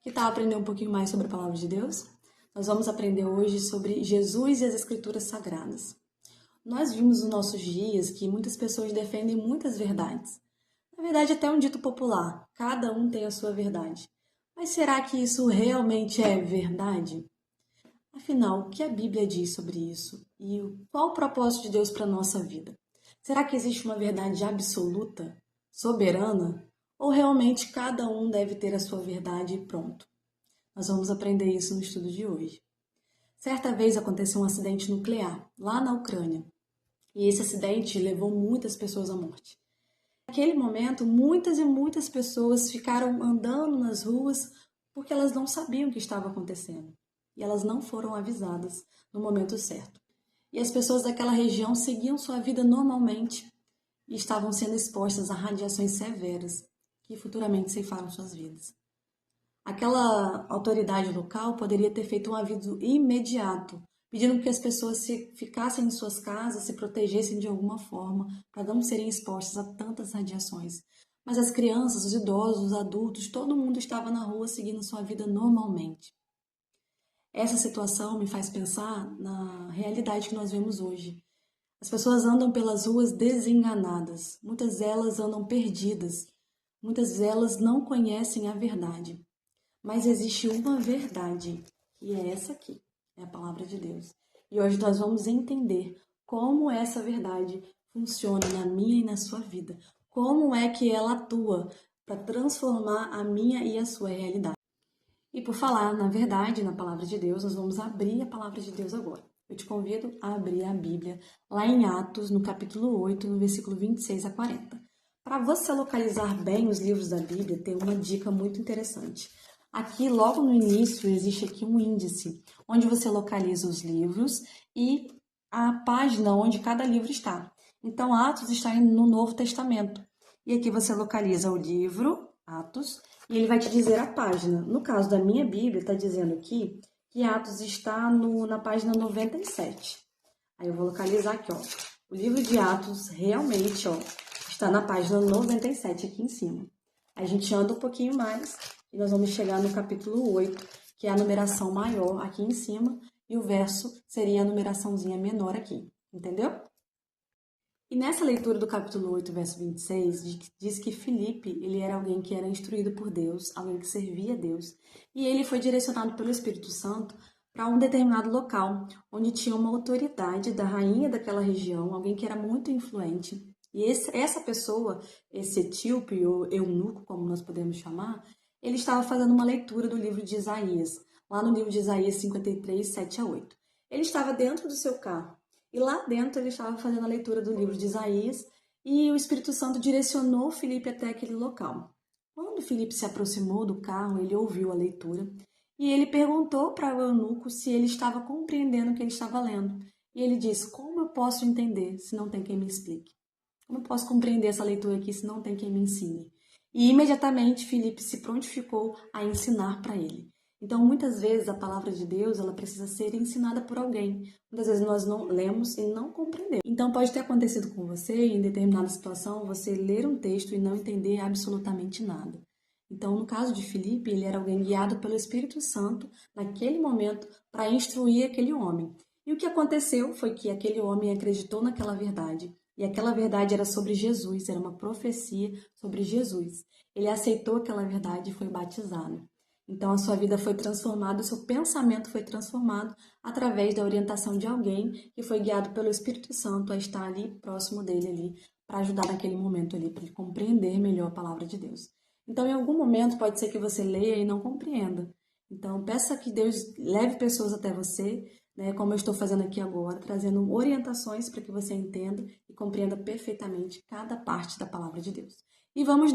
Que tal aprender um pouquinho mais sobre a Palavra de Deus? Nós vamos aprender hoje sobre Jesus e as Escrituras Sagradas. Nós vimos nos nossos dias que muitas pessoas defendem muitas verdades. Na verdade, até um dito popular, cada um tem a sua verdade. Mas será que isso realmente é verdade? Afinal, o que a Bíblia diz sobre isso? E qual o propósito de Deus para a nossa vida? Será que existe uma verdade absoluta, soberana? Ou realmente cada um deve ter a sua verdade e pronto? Nós vamos aprender isso no estudo de hoje. Certa vez aconteceu um acidente nuclear, lá na Ucrânia. E esse acidente levou muitas pessoas à morte. Naquele momento, muitas e muitas pessoas ficaram andando nas ruas porque elas não sabiam o que estava acontecendo. E elas não foram avisadas no momento certo. E as pessoas daquela região seguiam sua vida normalmente e estavam sendo expostas a radiações severas que futuramente ceifaram suas vidas. Aquela autoridade local poderia ter feito um aviso imediato, pedindo que as pessoas ficassem em suas casas, se protegessem de alguma forma, para não serem expostas a tantas radiações. Mas as crianças, os idosos, os adultos, todo mundo estava na rua seguindo sua vida normalmente. Essa situação me faz pensar na realidade que nós vemos hoje. As pessoas andam pelas ruas desenganadas, muitas delas andam perdidas, muitas delas não conhecem a verdade. Mas existe uma verdade, e é essa aqui, é a palavra de Deus. E hoje nós vamos entender como essa verdade funciona na minha e na sua vida. Como é que ela atua para transformar a minha e a sua realidade. E por falar na verdade, na palavra de Deus, nós vamos abrir a palavra de Deus agora. Eu te convido a abrir a Bíblia lá em Atos, no capítulo 8, no versículo 26 a 40. Para você localizar bem os livros da Bíblia, tem uma dica muito interessante. Aqui, logo no início, existe aqui um índice, onde você localiza os livros e a página onde cada livro está. Então, Atos está no Novo Testamento. E aqui você localiza o livro, Atos, e ele vai te dizer a página. No caso da minha Bíblia, está dizendo aqui que Atos está na página 97. Aí eu vou localizar aqui, ó. O livro de Atos realmente, ó, está na página 97 aqui em cima. Aí a gente anda um pouquinho mais e nós vamos chegar no capítulo 8, que é a numeração maior aqui em cima, e o verso seria a numeraçãozinha menor aqui, entendeu? E nessa leitura do capítulo 8, verso 26, diz que Filipe, ele era alguém que era instruído por Deus, alguém que servia a Deus, e ele foi direcionado pelo Espírito Santo para um determinado local, onde tinha uma autoridade da rainha daquela região, alguém que era muito influente. E essa pessoa, esse etíope ou eunuco, como nós podemos chamar, ele estava fazendo uma leitura do livro de Isaías, lá no livro de Isaías 53, 7 a 8. Ele estava dentro do seu carro, e lá dentro ele estava fazendo a leitura do livro de Isaías e o Espírito Santo direcionou Filipe até aquele local. Quando Filipe se aproximou do carro, ele ouviu a leitura e ele perguntou para o eunuco se ele estava compreendendo o que ele estava lendo. E ele disse: como eu posso entender se não tem quem me explique? Como eu posso compreender essa leitura aqui se não tem quem me ensine? E imediatamente Filipe se prontificou a ensinar para ele. Então, muitas vezes a palavra de Deus, ela precisa ser ensinada por alguém. Muitas vezes nós não lemos e não compreendemos. Então, pode ter acontecido com você, em determinada situação, você ler um texto e não entender absolutamente nada. Então, no caso de Filipe, ele era alguém guiado pelo Espírito Santo naquele momento para instruir aquele homem. E o que aconteceu foi que aquele homem acreditou naquela verdade. E aquela verdade era sobre Jesus, era uma profecia sobre Jesus. Ele aceitou aquela verdade e foi batizado. Então, a sua vida foi transformada, o seu pensamento foi transformado através da orientação de alguém que foi guiado pelo Espírito Santo a estar ali próximo dele ali para ajudar naquele momento ali, para ele compreender melhor a palavra de Deus. Então, em algum momento pode ser que você leia e não compreenda. Então, peça que Deus leve pessoas até você, né, como eu estou fazendo aqui agora, trazendo orientações para que você entenda e compreenda perfeitamente cada parte da palavra de Deus. E vamos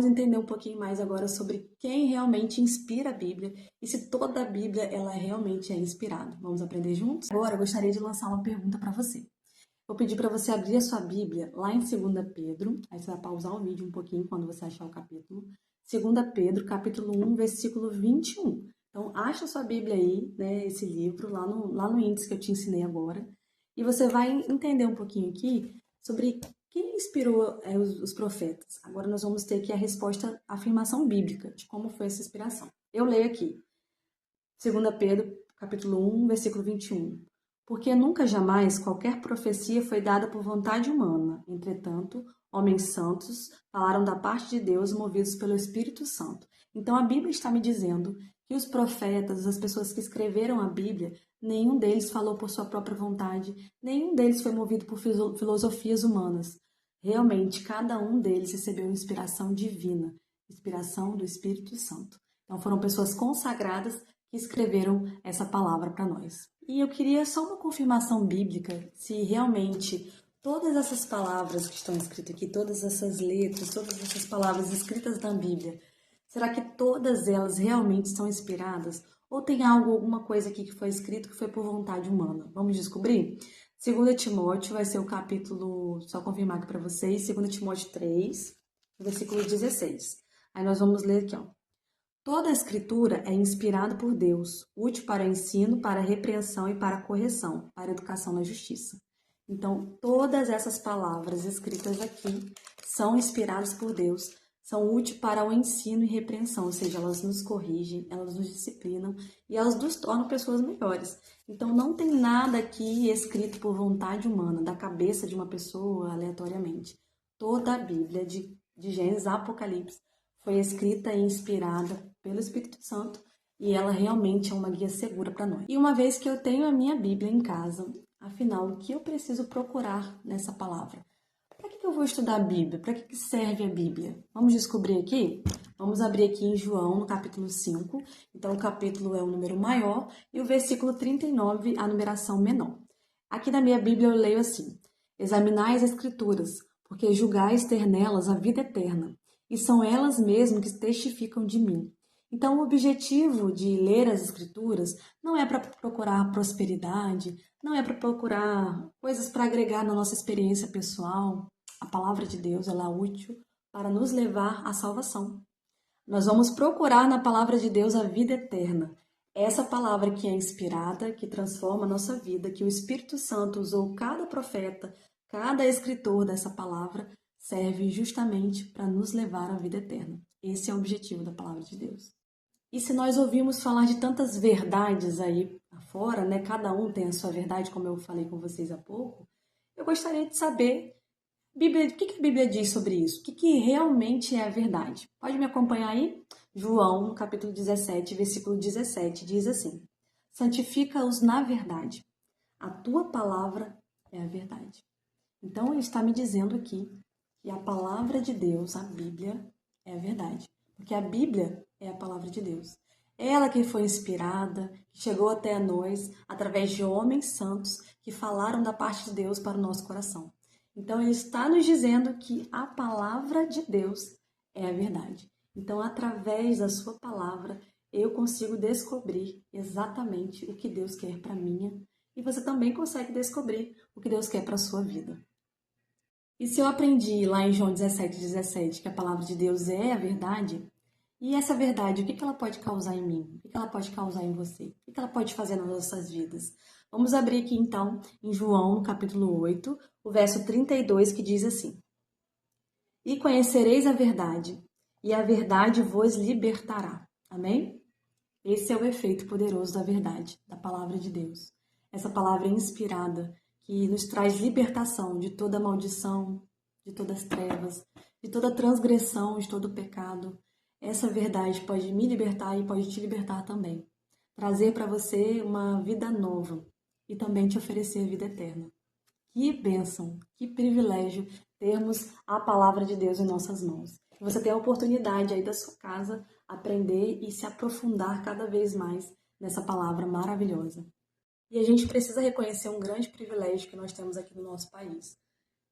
entender um pouquinho mais agora sobre quem realmente inspira a Bíblia e se toda a Bíblia ela realmente é inspirada. Vamos aprender juntos? Agora eu gostaria de lançar uma pergunta para você. Vou pedir para você abrir a sua Bíblia lá em 2 Pedro, aí você vai pausar o vídeo um pouquinho quando você achar o capítulo. 2 Pedro, capítulo 1, versículo 21. Então, acha a sua Bíblia aí, né, esse livro, lá no índice que eu te ensinei agora, e você vai entender um pouquinho aqui sobre Quem inspirou os profetas? Agora nós vamos ter aqui a resposta, a afirmação bíblica de como foi essa inspiração. Eu leio aqui, 2 Pedro, capítulo 1, versículo 21. Porque nunca jamais qualquer profecia foi dada por vontade humana. Entretanto, homens santos falaram da parte de Deus movidos pelo Espírito Santo. Então a Bíblia está me dizendo que os profetas, as pessoas que escreveram a Bíblia, nenhum deles falou por sua própria vontade, nenhum deles foi movido por filosofias humanas. Realmente, cada um deles recebeu inspiração divina, inspiração do Espírito Santo. Então foram pessoas consagradas que escreveram essa palavra para nós. E eu queria só uma confirmação bíblica se realmente todas essas palavras que estão escritas aqui, todas essas letras, todas essas palavras escritas na Bíblia, será que todas elas realmente são inspiradas? Ou tem algo, alguma coisa aqui que foi escrito que foi por vontade humana? Vamos descobrir? 2 Timóteo vai ser o capítulo, só confirmar aqui para vocês, 2 Timóteo 3, versículo 16. Aí nós vamos ler aqui, ó. Toda a escritura é inspirada por Deus, útil para ensino, para repreensão e para correção, para educação na justiça. Então, todas essas palavras escritas aqui são inspiradas por Deus, são úteis para o ensino e repreensão, ou seja, elas nos corrigem, elas nos disciplinam e elas nos tornam pessoas melhores. Então, não tem nada aqui escrito por vontade humana, da cabeça de uma pessoa aleatoriamente. Toda a Bíblia, de Gênesis a Apocalipse, foi escrita e inspirada pelo Espírito Santo e ela realmente é uma guia segura para nós. E uma vez que eu tenho a minha Bíblia em casa, afinal, o que eu preciso procurar nessa palavra? Para que eu vou estudar a Bíblia? Para que serve a Bíblia? Vamos descobrir aqui? Vamos abrir aqui em João, no capítulo 5. Então, o capítulo é o número maior e o versículo 39, a numeração menor. Aqui na minha Bíblia eu leio assim: examinai as Escrituras, porque julgais ter nelas a vida eterna, e são elas mesmas que testificam de mim. Então, o objetivo de ler as Escrituras não é para procurar prosperidade, não é para procurar coisas para agregar na nossa experiência pessoal. A palavra de Deus ela é útil para nos levar à salvação. Nós vamos procurar na palavra de Deus a vida eterna. Essa palavra que é inspirada, que transforma a nossa vida, que o Espírito Santo usou cada profeta, cada escritor dessa palavra, serve justamente para nos levar à vida eterna. Esse é o objetivo da palavra de Deus. E se nós ouvimos falar de tantas verdades aí afora, né? Cada um tem a sua verdade, como eu falei com vocês há pouco, eu gostaria de saber, Bíblia, o que a Bíblia diz sobre isso? O que realmente é a verdade? Pode me acompanhar aí? João, no capítulo 17, versículo 17, diz assim: santifica-os na verdade. A tua palavra é a verdade. Então, ele está me dizendo aqui que a palavra de Deus, a Bíblia, é a verdade. Porque a Bíblia é a palavra de Deus. Ela que foi inspirada, que chegou até nós através de homens santos que falaram da parte de Deus para o nosso coração. Então, ele está nos dizendo que a palavra de Deus é a verdade. Então, através da sua palavra, eu consigo descobrir exatamente o que Deus quer para minha e você também consegue descobrir o que Deus quer para a sua vida. E se eu aprendi lá em João 17, que a palavra de Deus é a verdade, e essa verdade, o que ela pode causar em mim? O que ela pode causar em você? O que ela pode fazer nas nossas vidas? Vamos abrir aqui então em João, no capítulo 8, o verso 32, que diz assim: e conhecereis a verdade, e a verdade vos libertará. Amém? Esse é o efeito poderoso da verdade, da palavra de Deus. Essa palavra inspirada, que nos traz libertação de toda maldição, de todas as trevas, de toda transgressão, de todo pecado. Essa verdade pode me libertar e pode te libertar também. Trazer para você uma vida nova e também te oferecer a vida eterna. Que bênção, que privilégio termos a palavra de Deus em nossas mãos. Você tem a oportunidade aí da sua casa aprender e se aprofundar cada vez mais nessa palavra maravilhosa. E a gente precisa reconhecer um grande privilégio que nós temos aqui no nosso país.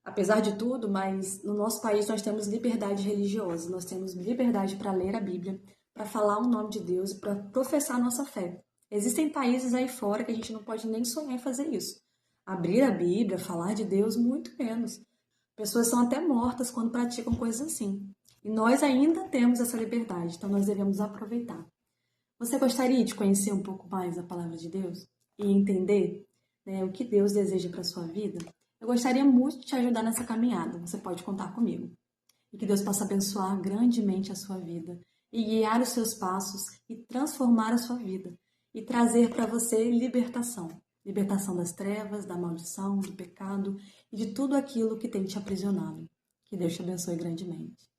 Apesar de tudo, mas no nosso país nós temos liberdade religiosa, nós temos liberdade para ler a Bíblia, para falar o nome de Deus e para professar a nossa fé. Existem países aí fora que a gente não pode nem sonhar em fazer isso. Abrir a Bíblia, falar de Deus, muito menos. Pessoas são até mortas quando praticam coisas assim. E nós ainda temos essa liberdade, então nós devemos aproveitar. Você gostaria de conhecer um pouco mais a palavra de Deus e entender, né, o que Deus deseja para a sua vida? Eu gostaria muito de te ajudar nessa caminhada, você pode contar comigo. E que Deus possa abençoar grandemente a sua vida e guiar os seus passos e transformar a sua vida e trazer para você libertação. Libertação das trevas, da maldição, do pecado e de tudo aquilo que tem te aprisionado. Que Deus te abençoe grandemente.